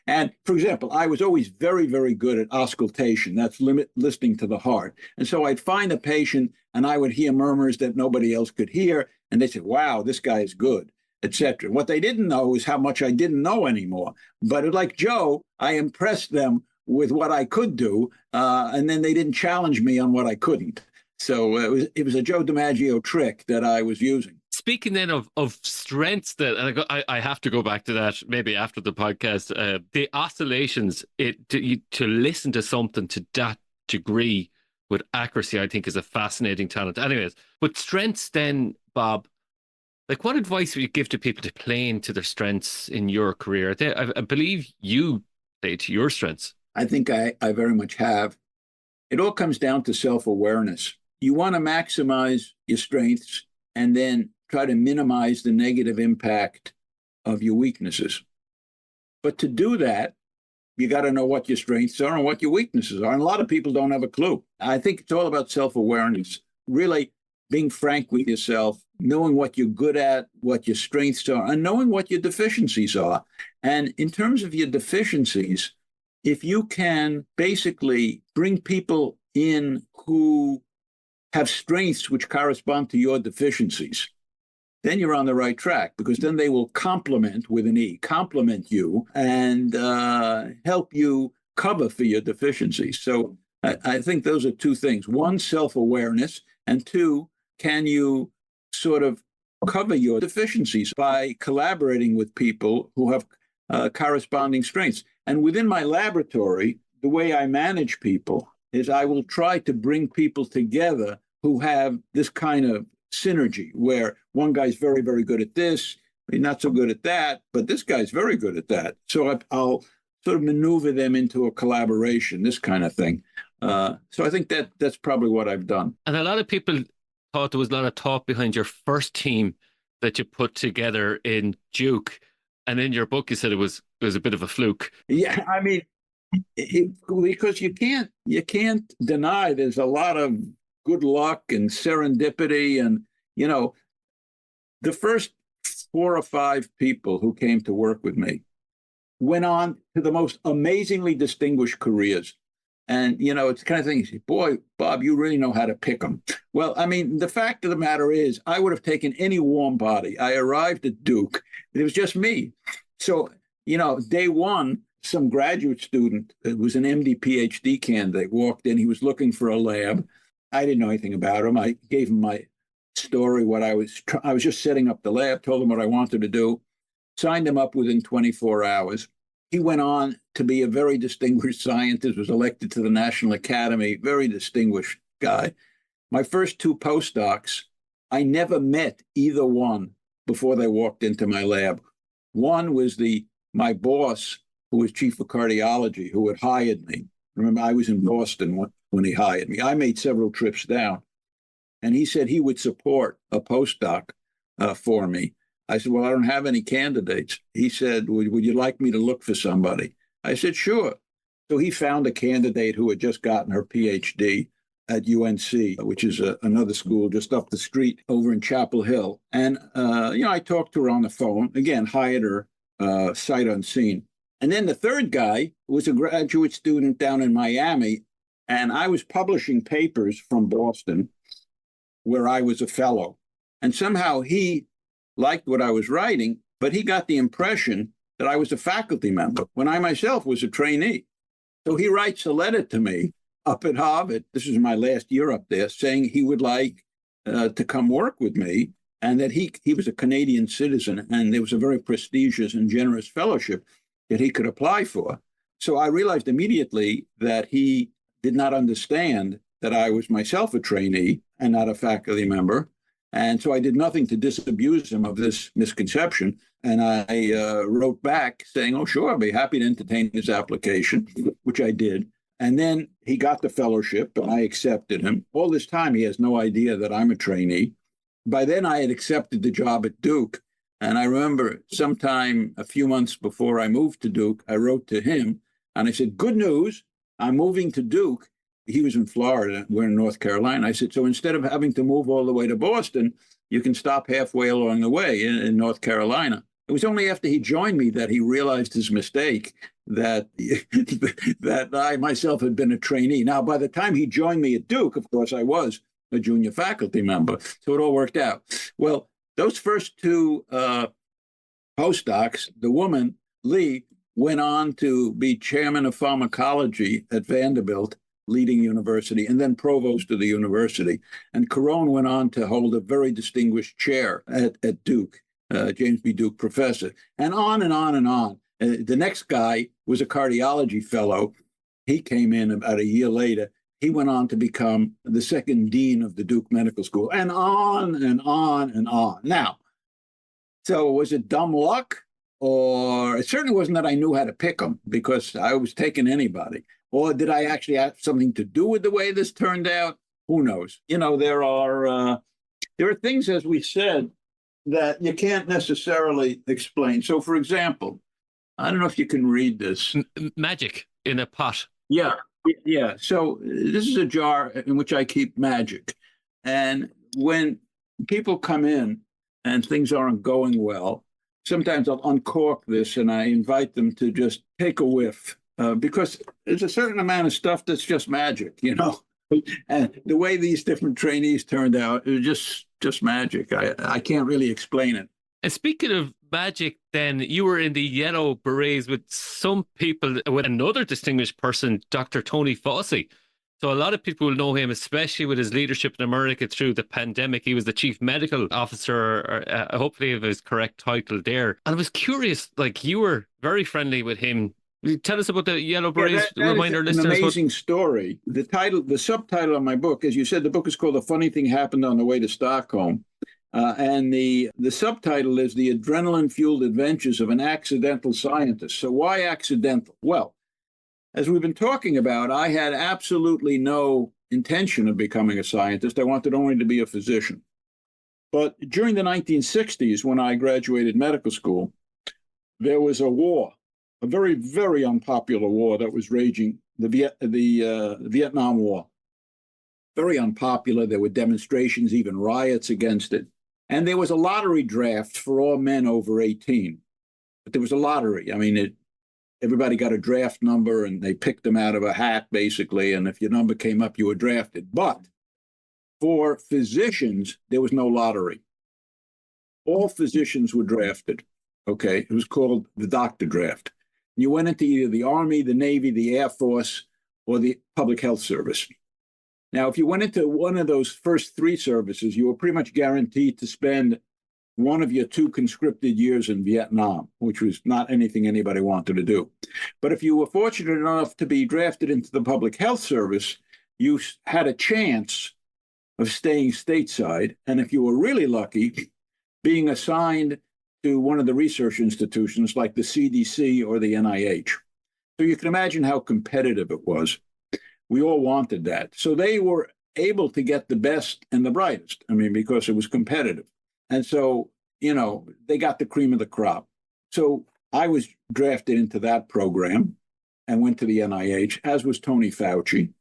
And for example, I was always very, very good at auscultation. That's listening to the heart. And so I'd find a patient and I would hear murmurs that nobody else could hear. And they said, wow, this guy is good, etc. What they didn't know is how much I didn't know anymore. But like Joe, I impressed them with what I could do. And then they didn't challenge me on what I couldn't. So it was a Joe DiMaggio trick that I was using. Speaking then of strengths, and I have to go back to that maybe after the podcast. The oscillations, to listen to something to that degree with accuracy, I think is a fascinating talent. Anyways, but strengths then, Bob, like what advice would you give to people to play into their strengths in your career? I believe you play to your strengths. I think I very much have. It all comes down to self-awareness. You want to maximize your strengths and then try to minimize the negative impact of your weaknesses. But to do that, you got to know what your strengths are and what your weaknesses are. And a lot of people don't have a clue. I think it's all about self-awareness, really being frank with yourself, knowing what you're good at, what your strengths are, and knowing what your deficiencies are. And in terms of your deficiencies, if you can basically bring people in who have strengths which correspond to your deficiencies, then you're on the right track, because then they will complement, with an E, complement you and help you cover for your deficiencies. So I think those are two things. One, self-awareness, and two, can you sort of cover your deficiencies by collaborating with people who have corresponding strengths. And within my laboratory, the way I manage people is I will try to bring people together who have this kind of synergy, where one guy's very, very good at this, he's not so good at that, but this guy's very good at that. So I'll sort of maneuver them into a collaboration, this kind of thing. So I think that's probably what I've done. And a lot of people thought there was a lot of thought behind your first team that you put together in Duke. And in your book, you said it was a bit of a fluke. Yeah, I mean, because you can't deny there's a lot of good luck and serendipity. And, you know, the first 4 or 5 people who came to work with me went on to the most amazingly distinguished careers. And, you know, it's the kind of thing you say, boy, Bob, you really know how to pick them. Well, I mean, the fact of the matter is, I would have taken any warm body. I arrived at Duke. It was just me. So, you know, day one, some graduate student, it was an MD PhD candidate, walked in. He was looking for a lab. I didn't know anything about him. I gave him my story, what I was just setting up the lab, told him what I wanted to do, signed him up within 24 hours. He went on to be a very distinguished scientist, was elected to the National Academy, very distinguished guy. My first 2 postdocs, I never met either one before they walked into my lab. One was my boss, who was chief of cardiology, who had hired me. Remember, I was in Boston when he hired me. I made several trips down, and he said he would support a postdoc for me. I said, well, I don't have any candidates. He said, would you like me to look for somebody? I said, sure. So he found a candidate who had just gotten her PhD at UNC, which is another school just up the street over in Chapel Hill. And, you know, I talked to her on the phone, again, hired her sight unseen. And then the third guy was a graduate student down in Miami, and I was publishing papers from Boston where I was a fellow. And somehow he liked what I was writing, but he got the impression that I was a faculty member when I myself was a trainee. So he writes a letter to me up at Harvard, this is my last year up there, saying he would like to come work with me, and that he was a Canadian citizen, and there was a very prestigious and generous fellowship that he could apply for. So I realized immediately that he did not understand that I was myself a trainee and not a faculty member. And so I did nothing to disabuse him of this misconception. And I wrote back saying, oh, sure, I'd be happy to entertain his application, which I did. And then he got the fellowship, and I accepted him. All this time, he has no idea that I'm a trainee. By then, I had accepted the job at Duke. And I remember sometime a few months before I moved to Duke, I wrote to him, and I said, good news, I'm moving to Duke. He was in Florida, we're in North Carolina. I said, so instead of having to move all the way to Boston, you can stop halfway along the way in North Carolina. It was only after he joined me that he realized his mistake, that that I myself had been a trainee. Now, by the time he joined me at Duke, of course, I was a junior faculty member. So it all worked out. Well, those first 2 postdocs, the woman, Lee, went on to be chairman of pharmacology at Vanderbilt, leading university, and then provost of the university. And Carone went on to hold a very distinguished chair at Duke, James B. Duke professor, and on and on and on. The next guy was a cardiology fellow. He came in about a year later. He went on to become the second dean of the Duke Medical School, and on and on and on. Now, so was it dumb luck? Or it certainly wasn't that I knew how to pick them, because I was taking anybody. Or did I actually have something to do with the way this turned out? Who knows? You know, there are things, as we said, that you can't necessarily explain. So, for example, I don't know if you can read this. Magic in a pot. Yeah. So this is a jar in which I keep magic. And when people come in and things aren't going well, sometimes I'll uncork this and I invite them to just take a whiff, because there's a certain amount of stuff that's just magic, you know. And the way these different trainees turned out, it was just magic. I can't really explain it. And speaking of magic, then you were in the Yellow Berets with some people, with another distinguished person, Dr. Tony Fauci. So a lot of people will know him, especially with his leadership in America through the pandemic. He was the chief medical officer, or, hopefully of his correct title there. And I was curious, like you were very friendly with him. Tell us about the Yellow Berets. That Remind our is an listeners amazing story. The subtitle of my book, as you said, the book is called "A Funny Thing Happened on the Way to Stockholm," and the subtitle is "The Adrenaline-Fueled Adventures of an Accidental Scientist." So why accidental? Well, as we've been talking about, I had absolutely no intention of becoming a scientist. I wanted only to be a physician. But during the 1960s, when I graduated medical school, there was a war, a very, very unpopular war that was raging, the Vietnam War. Very unpopular. There were demonstrations, even riots against it. And there was a lottery draft for all men over 18. But there was a lottery. I mean, everybody got a draft number and they picked them out of a hat, basically. And if your number came up, you were drafted. But for physicians, there was no lottery. All physicians were drafted. Okay. It was called the doctor draft. You went into either the Army, the Navy, the Air Force, or the Public Health Service. Now, if you went into one of those first three services, you were pretty much guaranteed to spend one of your 2 conscripted years in Vietnam, which was not anything anybody wanted to do. But if you were fortunate enough to be drafted into the Public Health Service, you had a chance of staying stateside. And if you were really lucky, being assigned to one of the research institutions like the CDC or the NIH. So you can imagine how competitive it was. We all wanted that. So they were able to get the best and the brightest, because it was competitive. And so, they got the cream of the crop. So I was drafted into that program and went to the NIH, as was Tony Fauci.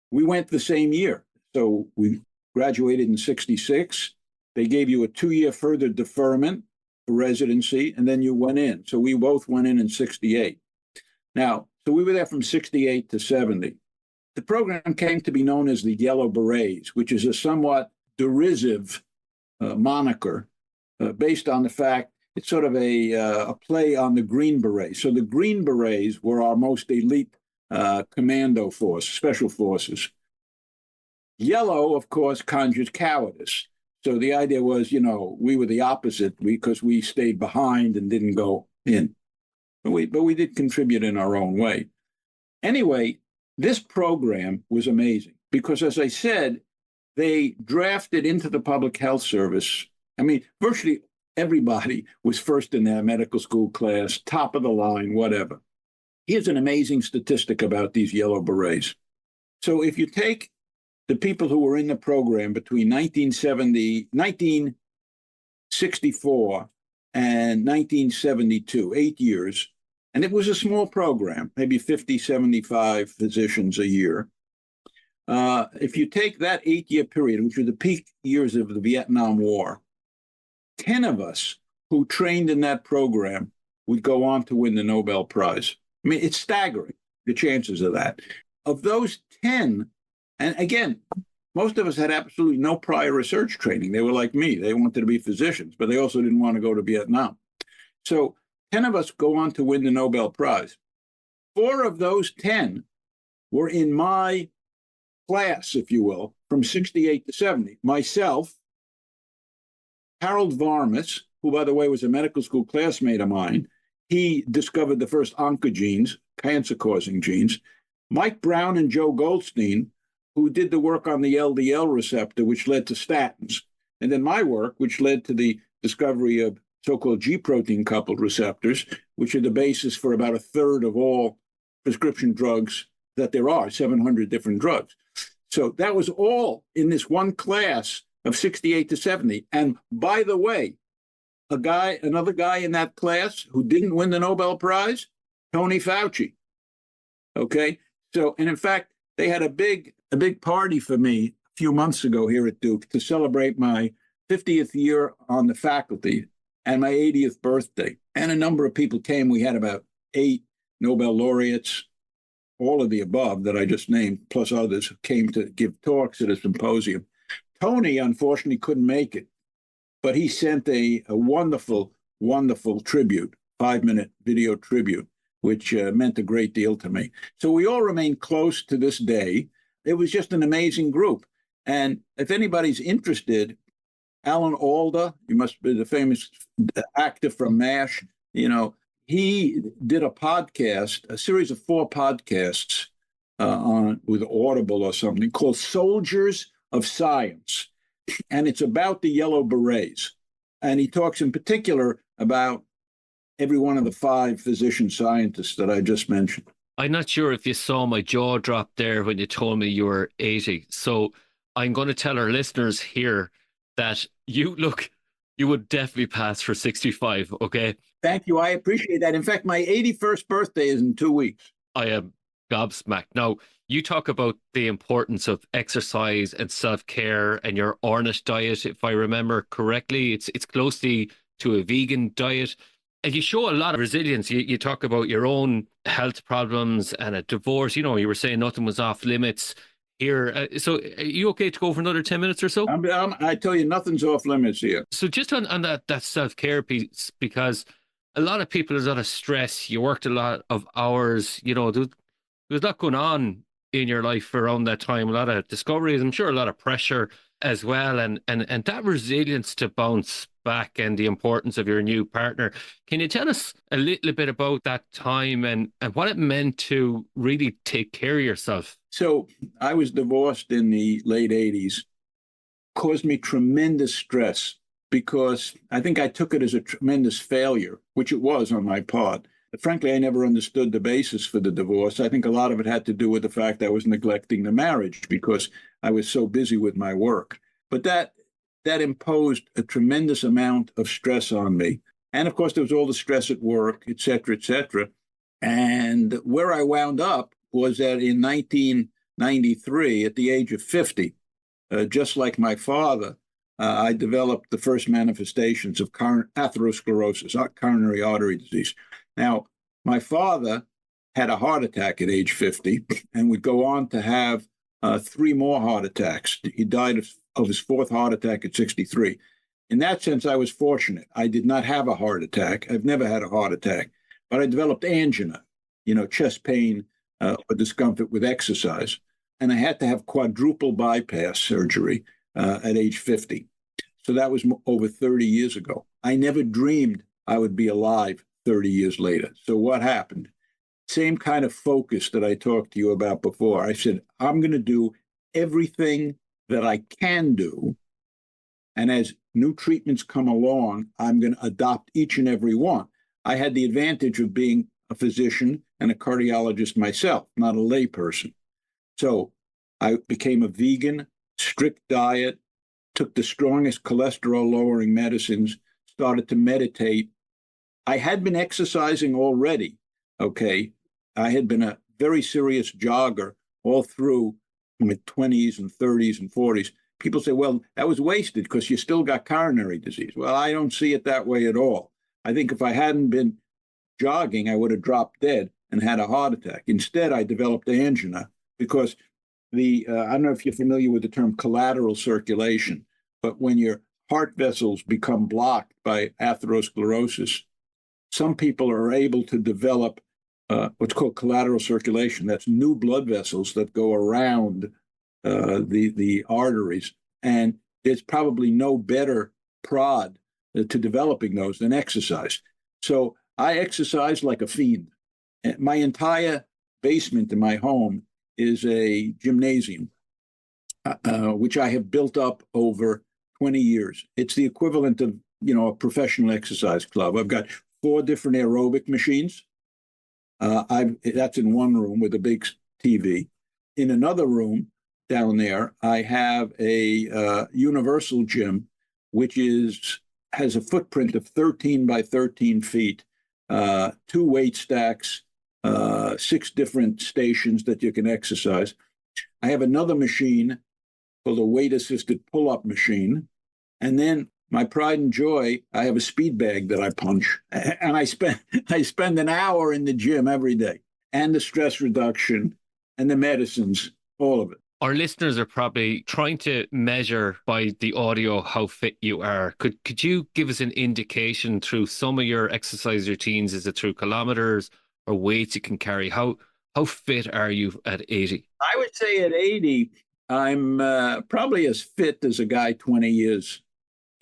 We went the same year. So we graduated in 1966. They gave you a 2-year further deferment for residency, and then you went in. So we both went in 1968. Now, so we were there from 1968 to 1970. The program came to be known as the Yellow Berets, which is a somewhat derisive moniker based on the fact it's sort of a play on the Green Berets. So the Green Berets were our most elite commando force, special forces. Yellow, of course, conjures cowardice. So the idea was, we were the opposite because we stayed behind and didn't go in. But we did contribute in our own way. Anyway, this program was amazing because, as I said, they drafted into the Public Health Service. Virtually everybody was first in their medical school class, top of the line, whatever. Here's an amazing statistic about these Yellow Berets. So if you take the people who were in the program between 1964 and 1972, 8 years, and it was a small program, maybe 50, 75 physicians a year. If you take that 8-year period, which were the peak years of the Vietnam War, 10 of us who trained in that program would go on to win the Nobel Prize. It's staggering, the chances of that. Of those 10, and again, most of us had absolutely no prior research training. They were like me. They wanted to be physicians, but they also didn't want to go to Vietnam. So 10 of us go on to win the Nobel Prize. 4 of those 10 were in my class, if you will, from 1968 to 1970. Myself, Harold Varmus, who, by the way, was a medical school classmate of mine. He discovered the first oncogenes, cancer-causing genes. Mike Brown and Joe Goldstein, who did the work on the LDL receptor, which led to statins. And then my work, which led to the discovery of so-called G protein coupled receptors, which are the basis for about a third of all prescription drugs that there are, 700 different drugs. So that was all in this one class of 1968 to 1970. And by the way, another guy in that class who didn't win the Nobel Prize, Tony Fauci. Okay. So, and in fact, they had a big party for me a few months ago here at Duke to celebrate my 50th year on the faculty and my 80th birthday. And a number of people came. We had about 8 Nobel laureates, all of the above that I just named, plus others, came to give talks at a symposium. Tony, unfortunately, couldn't make it, but he sent a wonderful, wonderful tribute, 5-minute video tribute, which meant a great deal to me. So we all remain close to this day. It was just an amazing group. And if anybody's interested, Alan Alda, you must be the famous actor from MASH, he did a podcast, a series of 4 podcasts with Audible or something called Soldiers of Science. And it's about the Yellow Berets. And he talks in particular about every one of the 5 physician scientists that I just mentioned. I'm not sure if you saw my jaw drop there when you told me you were 80. So I'm going to tell our listeners here that you would definitely pass for 65, okay? Thank you. I appreciate that. In fact, my 81st birthday is in 2 weeks. I am gobsmacked. Now, you talk about the importance of exercise and self-care and your Ornish diet, if I remember correctly. It's closely to a vegan diet. And you show a lot of resilience. You talk about your own health problems and a divorce. You were saying nothing was off limits here. So are you okay to go for another 10 minutes or so? I tell you, nothing's off limits here. So just on that self-care piece, because a lot of people, there's a lot of stress. You worked a lot of hours. There was a lot going on in your life around that time, a lot of discoveries, I'm sure a lot of pressure as well, and that resilience to bounce back and the importance of your new partner. Can you tell us a little bit about that time and what it meant to really take care of yourself? So I was divorced in the late 80s, caused me tremendous stress because I think I took it as a tremendous failure, which it was on my part. Frankly, I never understood the basis for the divorce. I think a lot of it had to do with the fact I was neglecting the marriage because I was so busy with my work. But that imposed a tremendous amount of stress on me. And of course, there was all the stress at work, et cetera, et cetera. And where I wound up was that in 1993, at the age of 50, just like my father, I developed the first manifestations of atherosclerosis, coronary artery disease. Now, my father had a heart attack at age 50 and would go on to have 3 more heart attacks. He died of his 4th heart attack at 63. In that sense, I was fortunate. I did not have a heart attack. I've never had a heart attack, but I developed angina, chest pain or discomfort with exercise. And I had to have quadruple bypass surgery at age 50. So that was over 30 years ago. I never dreamed I would be alive 30 years later. So what happened? Same kind of focus that I talked to you about before. I said, I'm going to do everything that I can do. And as new treatments come along, I'm going to adopt each and every one. I had the advantage of being a physician and a cardiologist myself, not a lay person. So I became a vegan, strict diet, took the strongest cholesterol-lowering medicines, started to meditate. I had been exercising already, okay? I had been a very serious jogger all through my 20s and 30s and 40s. People say, well, that was wasted because you still got coronary disease. Well, I don't see it that way at all. I think if I hadn't been jogging, I would have dropped dead and had a heart attack. Instead, I developed angina because I don't know if you're familiar with the term collateral circulation, but when your heart vessels become blocked by atherosclerosis, some people are able to develop what's called collateral circulation. That's new blood vessels that go around the arteries. And there's probably no better prod to developing those than exercise. So I exercise like a fiend. My entire basement in my home is a gymnasium, which I have built up over 20 years. It's the equivalent of, a professional exercise club. I've got 4 different aerobic machines. That's in one room with a big TV. In another room down there, I have a universal gym, which has a footprint of 13 by 13 feet, 2 weight stacks, 6 different stations that you can exercise. I have another machine called a weight-assisted pull-up machine. And then my pride and joy, I have a speed bag that I punch. And I spend an hour in the gym every day. and the stress reduction and the medicines, all of it. Our listeners are probably trying to measure by the audio how fit you are. Could you give us an indication through some of your exercise routines? Is it through kilometers or weights you can carry? How fit are you at 80? I would say at 80, I'm probably as fit as a guy 20 years.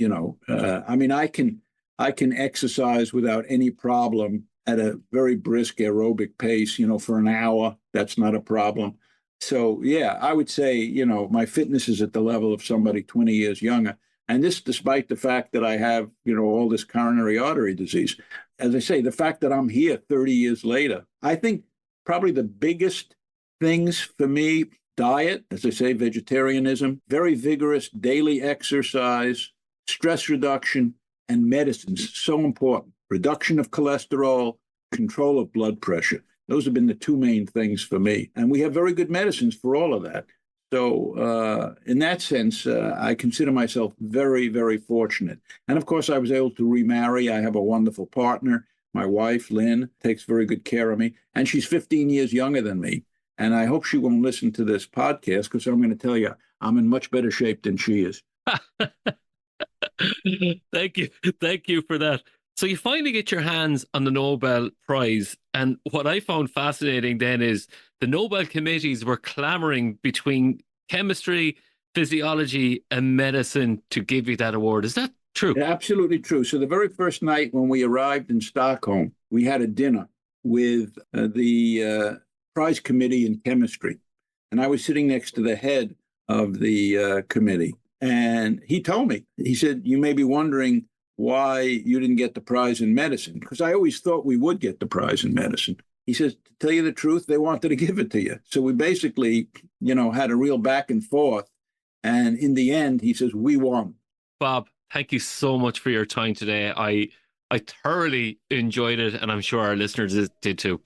I mean, I can exercise without any problem at a very brisk aerobic pace, for an hour. That's not a problem. So, yeah, I would say, my fitness is at the level of somebody 20 years younger. And this despite the fact that I have, all this coronary artery disease. As I say, the fact that I'm here 30 years later, I think probably the biggest things for me, diet, as I say, vegetarianism, very vigorous daily exercise, stress reduction, and medicines, so important. Reduction of cholesterol, control of blood pressure. Those have been the two main things for me. And we have very good medicines for all of that. So in that sense, I consider myself very, very fortunate. And of course, I was able to remarry. I have a wonderful partner. My wife, Lynn, takes very good care of me. And she's 15 years younger than me. And I hope she won't listen to this podcast because I'm going to tell you, I'm in much better shape than she is. Thank you. Thank you for that. So you finally get your hands on the Nobel Prize. And what I found fascinating then is the Nobel committees were clamoring between chemistry, physiology, and medicine to give you that award. Is that true? Yeah, absolutely true. So the very first night when we arrived in Stockholm, we had a dinner with the prize committee in chemistry. And I was sitting next to the head of the committee. And he told me, he said, you may be wondering why you didn't get the prize in medicine, because I always thought we would get the prize in medicine. He says, to tell you the truth, they wanted to give it to you. So we basically, had a real back and forth. And in the end, he says, we won. Bob, thank you so much for your time today. I thoroughly enjoyed it, and I'm sure our listeners did too.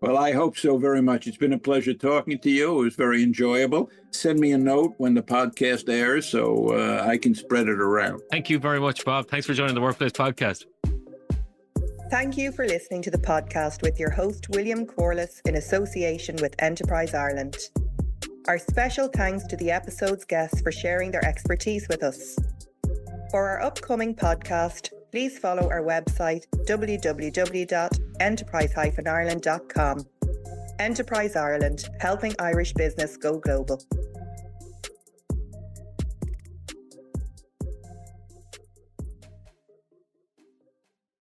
Well, I hope so very much. It's been a pleasure talking to you. It was very enjoyable. Send me a note when the podcast airs so I can spread it around. Thank you very much, Bob. Thanks for joining the Workplace Podcast. Thank you for listening to the podcast with your host, William Corless, in association with Enterprise Ireland. Our special thanks to the episode's guests for sharing their expertise with us. For our upcoming podcast, please follow our website, www.enterprise-ireland.com. Enterprise Ireland, helping Irish business go global.